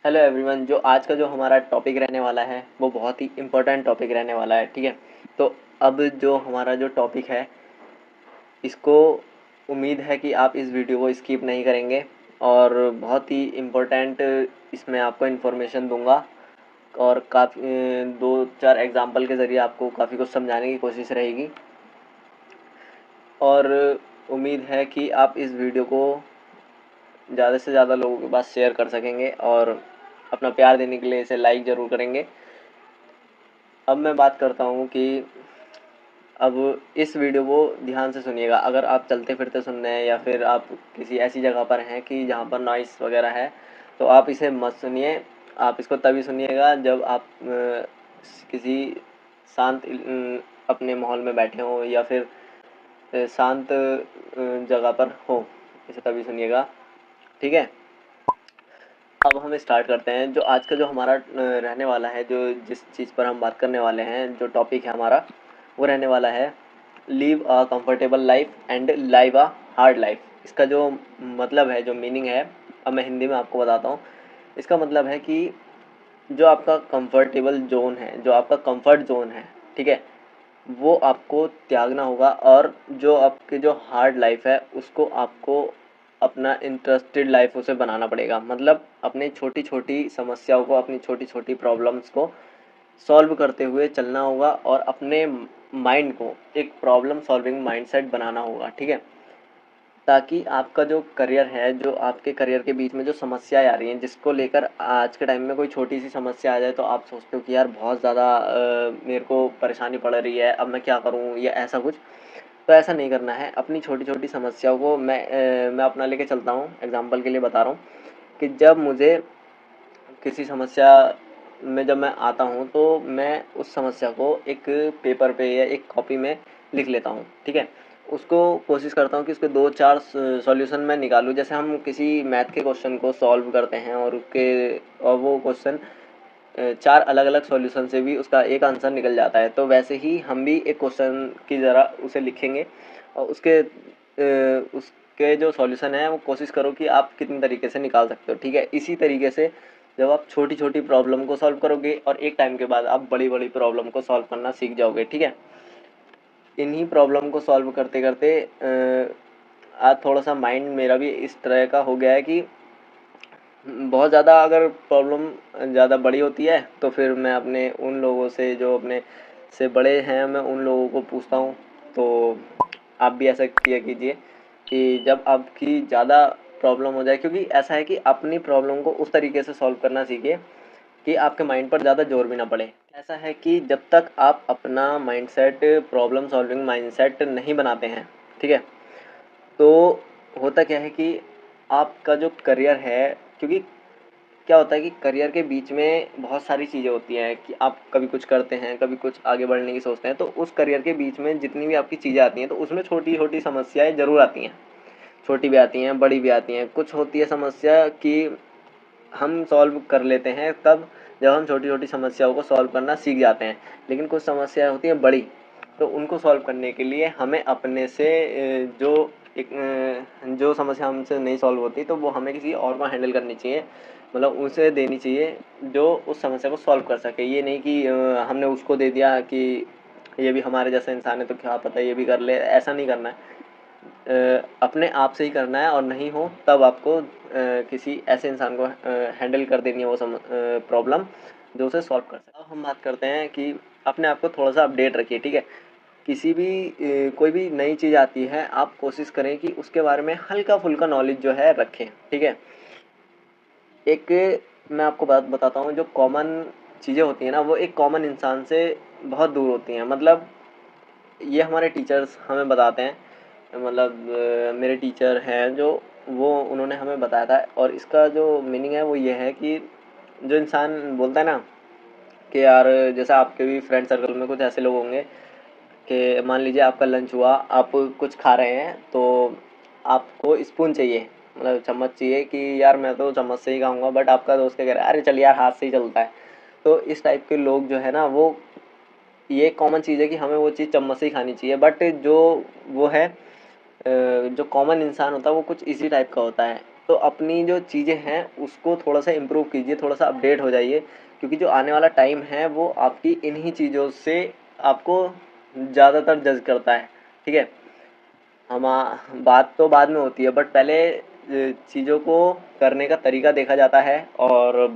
Hello everyone. जो आज का जो हमारा टॉपिक रहने वाला है वो बहुत ही इम्पोर्टेंट टॉपिक रहने वाला है। ठीक है, तो अब जो हमारा जो टॉपिक है इसको उम्मीद है कि आप इस वीडियो को स्किप नहीं करेंगे और बहुत ही इम्पोर्टेंट इसमें आपको इन्फॉर्मेशन दूंगा और काफ़ी दो चार एग्जांपल के ज़रिए आपको काफ़ी कुछ समझाने की कोशिश रहेगी और उम्मीद है कि आप इस वीडियो को ज़्यादा से ज़्यादा लोगों के पास शेयर कर सकेंगे और अपना प्यार देने के लिए इसे लाइक ज़रूर करेंगे। अब मैं बात करता हूँ कि अब इस वीडियो को ध्यान से सुनिएगा। अगर आप चलते फिरते सुन रहे हैं या फिर आप किसी ऐसी जगह पर हैं कि जहाँ पर नॉइस वगैरह है तो आप इसे मत सुनिए। आप इसको तभी सुनिएगा जब आप किसी शांत अपने माहौल में बैठे हों या फिर शांत जगह पर हो, इसे तभी सुनिएगा। ठीक है, अब हम स्टार्ट करते हैं। जो आज का जो हमारा रहने वाला है, जो जिस चीज़ पर हम बात करने वाले हैं, जो टॉपिक है हमारा वो रहने वाला है live a comfortable life and live a hard life. इसका जो मतलब है, जो मीनिंग है, अब मैं हिंदी में आपको बताता हूँ। इसका मतलब है कि जो आपका कंफर्टेबल जोन है, जो आपका कंफर्ट जोन है, ठीक है, वो आपको त्यागना होगा और जो आपकी जो हार्ड लाइफ है उसको आपको अपना इंटरेस्टेड लाइफ उसे बनाना पड़ेगा। मतलब अपनी छोटी छोटी समस्याओं को, अपनी छोटी छोटी प्रॉब्लम्स को सॉल्व करते हुए चलना होगा और अपने माइंड को एक प्रॉब्लम सॉल्विंग माइंडसेट बनाना होगा। ठीक है, ताकि आपका जो करियर है, जो आपके करियर के बीच में जो समस्याएं आ रही हैं, जिसको लेकर आज के टाइम में कोई छोटी सी समस्या आ जाए तो आप सोचते हो कि यार बहुत ज़्यादा मेरे को परेशानी पड़ रही है, अब मैं क्या करूँ या ऐसा कुछ। तो ऐसा नहीं करना है। अपनी छोटी छोटी समस्याओं को मैं अपना लेके चलता हूँ, एग्जाम्पल के लिए बता रहा हूँ कि जब मुझे किसी समस्या में जब मैं आता हूँ तो मैं उस समस्या को एक पेपर पे या एक कॉपी में लिख लेता हूँ। ठीक है, उसको कोशिश करता हूँ कि उसके दो चार सॉल्यूशन मैं निकालूँ। जैसे हम किसी मैथ के क्वेश्चन को सॉल्व करते हैं और वो क्वेश्चन चार अलग अलग सॉल्यूशन से भी उसका एक आंसर निकल जाता है, तो वैसे ही हम भी एक क्वेश्चन की ज़रा उसे लिखेंगे और उसके जो सॉल्यूशन है वो कोशिश करो कि आप कितनी तरीके से निकाल सकते हो। ठीक है, इसी तरीके से जब आप छोटी छोटी प्रॉब्लम को सॉल्व करोगे और एक टाइम के बाद आप बड़ी बड़ी प्रॉब्लम को सॉल्व करना सीख जाओगे। ठीक है, इन्हीं प्रॉब्लम को सॉल्व करते करते आज थोड़ा सा माइंड मेरा भी इस तरह का हो गया है कि बहुत ज़्यादा अगर प्रॉब्लम ज़्यादा बड़ी होती है तो फिर मैं अपने उन लोगों से, जो अपने से बड़े हैं, मैं उन लोगों को पूछता हूँ। तो आप भी ऐसा किया कीजिए कि जब आपकी ज़्यादा प्रॉब्लम हो जाए, क्योंकि ऐसा है कि अपनी प्रॉब्लम को उस तरीके से सॉल्व करना सीखिए कि आपके माइंड पर ज़्यादा जोर भी ना पड़े। ऐसा है कि जब तक आप अपना माइंडसेट प्रॉब्लम सॉल्विंग माइंडसेट नहीं बनाते हैं, ठीक है, तो होता क्या है कि आपका जो करियर है, क्योंकि क्या होता है कि करियर के बीच में बहुत सारी चीज़ें होती हैं कि आप कभी कुछ करते हैं, कभी कुछ आगे बढ़ने की सोचते हैं, तो उस करियर के बीच में जितनी भी आपकी चीज़ें आती हैं तो उसमें छोटी छोटी समस्याएं ज़रूर आती हैं। छोटी भी आती हैं, बड़ी भी आती हैं। कुछ होती है समस्या कि हम सॉल्व कर लेते हैं तब जब हम छोटी छोटी समस्याओं को सॉल्व करना सीख जाते हैं, लेकिन कुछ समस्याएं होती हैं बड़ी, तो उनको सॉल्व करने के लिए हमें अपने से जो समस्या हमसे नहीं सॉल्व होती तो वो हमें किसी और को हैंडल करनी चाहिए, मतलब उसे देनी चाहिए जो उस समस्या को सॉल्व कर सके। ये नहीं कि हमने उसको दे दिया कि ये भी हमारे जैसा इंसान है तो क्या पता ये भी कर ले, ऐसा नहीं करना है। अपने आप से ही करना है और नहीं हो तब आपको किसी ऐसे इंसान को हैंडल कर देनी है वो प्रॉब्लम जो उसे सॉल्व कर सके। अब हम बात करते हैं कि अपने आप को थोड़ा सा अपडेट रखिए। ठीक है, किसी भी कोई भी नई चीज़ आती है, आप कोशिश करें कि उसके बारे में हल्का फुल्का नॉलेज जो है रखें। ठीक है, एक मैं आपको बात बताता हूँ, जो कॉमन चीज़ें होती हैं ना वो एक कॉमन इंसान से बहुत दूर होती हैं। मतलब ये हमारे टीचर्स हमें बताते हैं, मतलब मेरे टीचर हैं जो, वो उन्होंने हमें बताया था और इसका जो मीनिंग है वो ये है कि जो इंसान बोलता है ना कि यार, जैसे आपके भी फ्रेंड सर्कल में कुछ ऐसे लोग होंगे कि मान लीजिए आपका लंच हुआ, आप कुछ खा रहे हैं तो आपको स्पून चाहिए, मतलब चम्मच चाहिए कि यार मैं तो चम्मच से ही खाऊंगा, बट आपका दोस्त क्या कह रहा है, अरे चल यार हाथ से ही चलता है। तो इस टाइप के लोग जो है ना, वो ये कॉमन चीज़ है कि हमें वो चीज़ चम्मच से ही खानी चाहिए, बट जो वो है जो कॉमन इंसान होता है वो कुछ इसी टाइप का होता है तो अपनी जो चीज़ें हैं उसको थोड़ा सा इम्प्रूव कीजिए, थोड़ा सा अपडेट हो जाइए, क्योंकि जो आने वाला टाइम है वो आपकी इन्हीं चीज़ों से आपको ज़्यादातर जज करता है, ठीक है। हम बात तो बाद में होती है, बट पहले चीज़ों को करने का तरीका देखा जाता है, और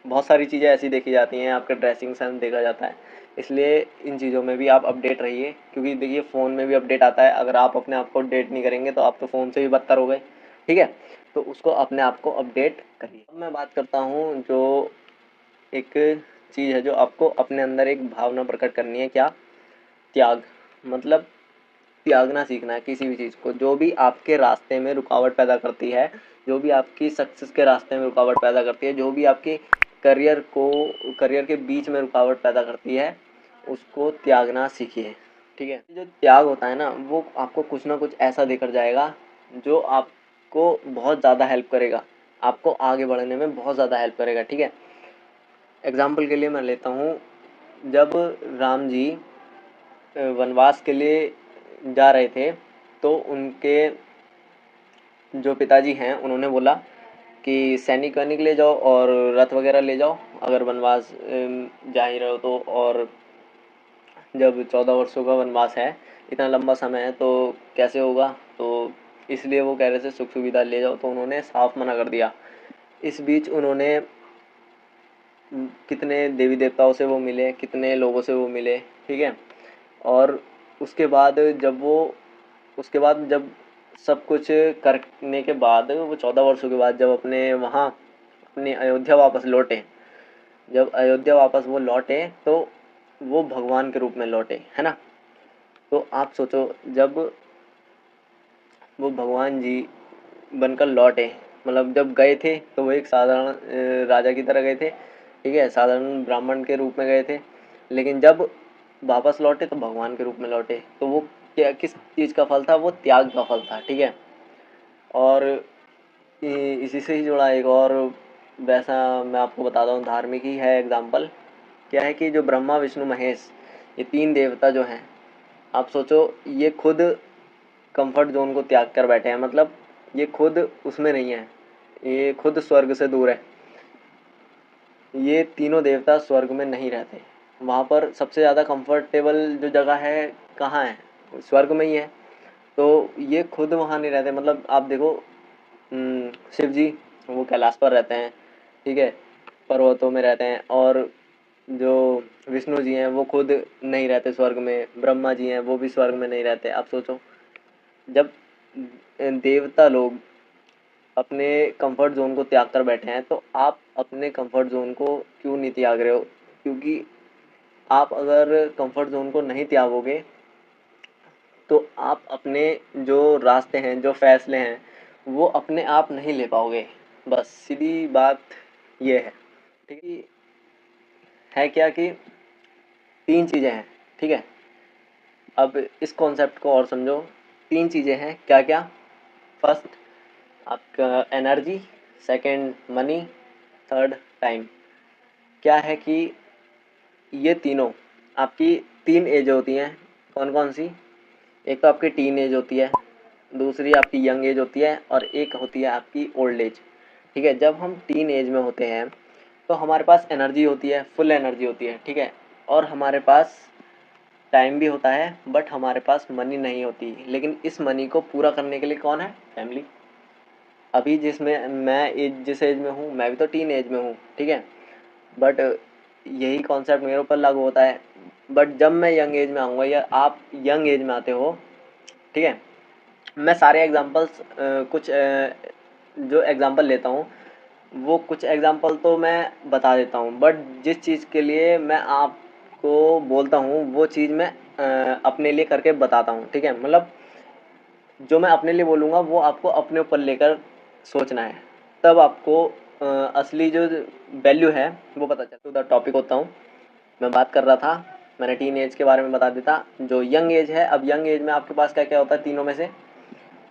बहुत सारी चीज़ें ऐसी देखी जाती हैं, आपका ड्रेसिंग सेंस देखा जाता है। इसलिए इन चीज़ों में भी आप अपडेट रहिए, क्योंकि देखिए फ़ोन में भी अपडेट आता है, अगर आप अपने आप को अपडेट नहीं करेंगे तो आप तो फ़ोन से भी बदतर हो गए, ठीक है। तो उसको अपने आप को अपडेट करिए। अब मैं बात करता हूँ जो एक चीज़ है जो आपको अपने अंदर एक भावना प्रकट करनी है, क्या? त्याग। मतलब त्यागना सीखना है किसी भी चीज़ को, जो भी आपके रास्ते में रुकावट पैदा करती है, जो भी आपकी सक्सेस के रास्ते में रुकावट पैदा करती है, जो भी आपके करियर के बीच में रुकावट पैदा करती है, उसको त्यागना सीखिए, ठीक है। जो त्याग होता है ना, वो आपको कुछ ना कुछ ऐसा देकर जाएगा जो आपको बहुत ज़्यादा हेल्प करेगा, आपको आगे बढ़ने में बहुत ज़्यादा हेल्प करेगा, ठीक है। एग्जाम्पल के लिए मैं लेता हूँ, जब राम जी वनवास के लिए जा रहे थे, तो उनके जो पिताजी हैं उन्होंने बोला कि सैनिक वैनिक ले जाओ और रथ वगैरह ले जाओ, अगर वनवास जा ही रहे हो तो। और जब 14 वर्षों का वनवास है, इतना लंबा समय है, तो कैसे होगा? तो इसलिए वो कह रहे थे सुख सुविधा ले जाओ, तो उन्होंने साफ मना कर दिया। इस बीच उन्होंने कितने देवी देवताओं से वो मिले, कितने लोगों से वो मिले, ठीक है। और उसके बाद उसके बाद जब सब कुछ करने के बाद, वो 14 वर्षों के बाद जब अपने अयोध्या वापस लौटे, जब अयोध्या वापस वो लौटे, तो वो भगवान के रूप में लौटे, है ना। तो आप सोचो, जब वो भगवान जी बनकर लौटे, मतलब जब गए थे तो वो एक साधारण राजा की तरह गए थे, ठीक है, साधारण ब्राह्मण के रूप में गए थे, लेकिन जब वापस लौटे तो भगवान के रूप में लौटे। तो वो क्या, किस चीज़ का फल था? वो त्याग का फल था, ठीक है। और इसी से ही जुड़ा एक और वैसा मैं आपको बताता हूँ, धार्मिक ही है एग्जाम्पल। क्या है कि जो ब्रह्मा विष्णु महेश, ये तीन देवता जो हैं, आप सोचो, ये खुद कंफर्ट जोन को त्याग कर बैठे हैं, मतलब ये खुद उसमें नहीं है, ये खुद स्वर्ग से दूर है। ये तीनों देवता स्वर्ग में नहीं रहते, वहाँ पर सबसे ज़्यादा कंफर्टेबल जो जगह है कहाँ है? स्वर्ग में ही है। तो ये खुद वहाँ नहीं रहते, मतलब आप देखो, शिव जी वो कैलाश पर रहते हैं, ठीक है, पर्वतों में रहते हैं। और जो विष्णु जी हैं वो खुद नहीं रहते स्वर्ग में, ब्रह्मा जी हैं वो भी स्वर्ग में नहीं रहते। आप सोचो, जब देवता लोग अपने कंफर्ट जोन को त्याग कर बैठे हैं, तो आप अपने कंफर्ट जोन को क्यों नहीं त्याग रहे हो? क्योंकि आप अगर कंफर्ट जोन को नहीं त्यागोगे, तो आप अपने जो रास्ते हैं, जो फैसले हैं, वो अपने आप नहीं ले पाओगे। बस सीधी बात ये है, ठीक है क्या कि तीन चीज़ें हैं, ठीक है। अब इस कॉन्सेप्ट को और समझो। तीन चीज़ें हैं, क्या क्या? फर्स्ट आपका energy, second money, third time. क्या है कि ये तीनों आपकी तीन एज होती हैं। कौन कौन सी? एक तो आपकी टीन एज होती है, दूसरी आपकी यंग एज होती है, और एक होती है आपकी ओल्ड एज, ठीक है। जब हम टीन एज में होते हैं तो हमारे पास एनर्जी होती है, फुल एनर्जी होती है, ठीक है। और हमारे पास टाइम भी होता है, बट हमारे पास मनी नहीं होती। लेकिन इस मनी को पूरा करने के लिए कौन है? फैमिली। अभी जिस एज में हूँ, मैं भी तो टीन एज में हूँ, ठीक है, बट यही कॉन्सेप्ट मेरे ऊपर लागू होता है। बट जब मैं यंग एज में आऊँगा, या आप यंग एज में आते हो, ठीक है, मैं सारे एग्जांपल्स कुछ जो एग्जांपल लेता हूँ, वो कुछ एग्जांपल तो मैं बता देता हूँ, बट जिस चीज़ के लिए मैं आपको बोलता हूँ वो चीज़ मैं अपने लिए करके बताता हूँ, ठीक है। मतलब जो मैं अपने लिए बोलूँगा वो आपको अपने ऊपर लेकर सोचना है, तब आपको असली जो वैल्यू है वो पता चलता। तो द टॉपिक होता हूँ, मैं बात कर रहा था, मैंने टीन एज के बारे में बता देता। जो यंग एज है, अब यंग एज में आपके पास क्या क्या होता है? तीनों में से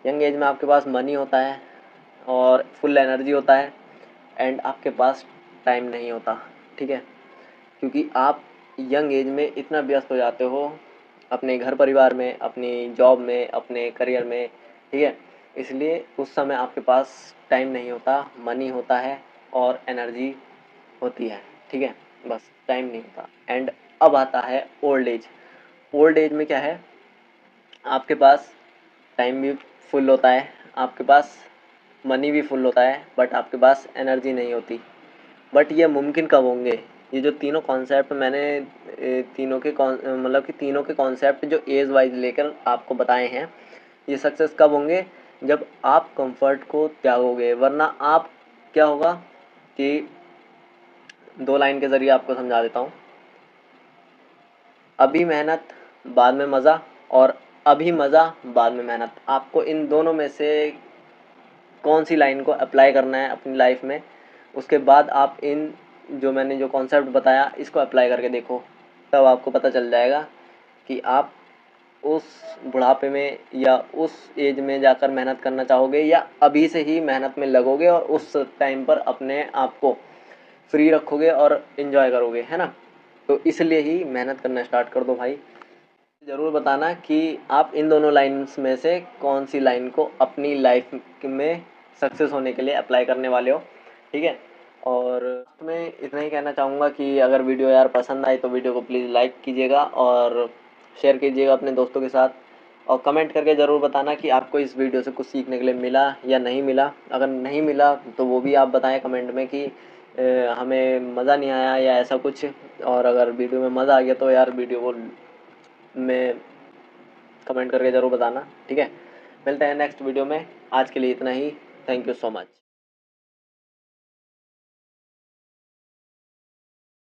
यंग एज में आपके पास मनी होता है, और फुल एनर्जी होता है, एंड आपके पास टाइम नहीं होता, ठीक है। क्योंकि आप यंग एज में इतना व्यस्त हो जाते हो अपने घर परिवार में, अपनी जॉब में, अपने करियर में, ठीक है। इसलिए उस समय आपके पास टाइम नहीं होता, मनी होता है और एनर्जी होती है, ठीक है, बस टाइम नहीं होता। एंड अब आता है ओल्ड एज। ओल्ड एज में क्या है, आपके पास टाइम भी फुल होता है, आपके पास मनी भी फुल होता है, बट आपके पास एनर्जी नहीं होती। बट ये मुमकिन कब होंगे, ये जो तीनों कॉन्सेप्ट मैंने तीनों के मतलब कि तीनों के कॉन्सेप्ट जो एज वाइज लेकर आपको बताए हैं, ये सक्सेस कब होंगे, जब आप कंफर्ट को त्यागोगे। वरना आप क्या होगा कि 2 लाइन के ज़रिए आपको समझा देता हूँ। अभी मेहनत बाद में मज़ा, और अभी मज़ा बाद में मेहनत। आपको इन दोनों में से कौन सी लाइन को अप्लाई करना है अपनी लाइफ में, उसके बाद आप इन जो मैंने जो कॉन्सेप्ट बताया इसको अप्लाई करके देखो, तब आपको पता चल जाएगा कि आप उस बुढ़ापे में या उस एज में जाकर मेहनत करना चाहोगे, या अभी से ही मेहनत में लगोगे और उस टाइम पर अपने आप को फ्री रखोगे और इन्जॉय करोगे, है ना। तो इसलिए ही मेहनत करना स्टार्ट कर दो भाई। ज़रूर बताना कि आप इन दोनों लाइन्स में से कौन सी लाइन को अपनी लाइफ में सक्सेस होने के लिए अप्लाई करने वाले हो, ठीक है। और मैं इतना ही कहना चाहूँगा कि अगर वीडियो यार पसंद आई तो वीडियो को प्लीज़ लाइक कीजिएगा और शेयर कीजिएगा अपने दोस्तों के साथ, और कमेंट करके ज़रूर बताना कि आपको इस वीडियो से कुछ सीखने के लिए मिला या नहीं मिला। अगर नहीं मिला तो वो भी आप बताएं कमेंट में कि हमें मज़ा नहीं आया या ऐसा कुछ। और अगर वीडियो में मज़ा आ गया तो यार वीडियो को में कमेंट करके ज़रूर बताना, ठीक है। मिलते हैं नेक्स्ट वीडियो में, आज के लिए इतना ही। Thank you so much.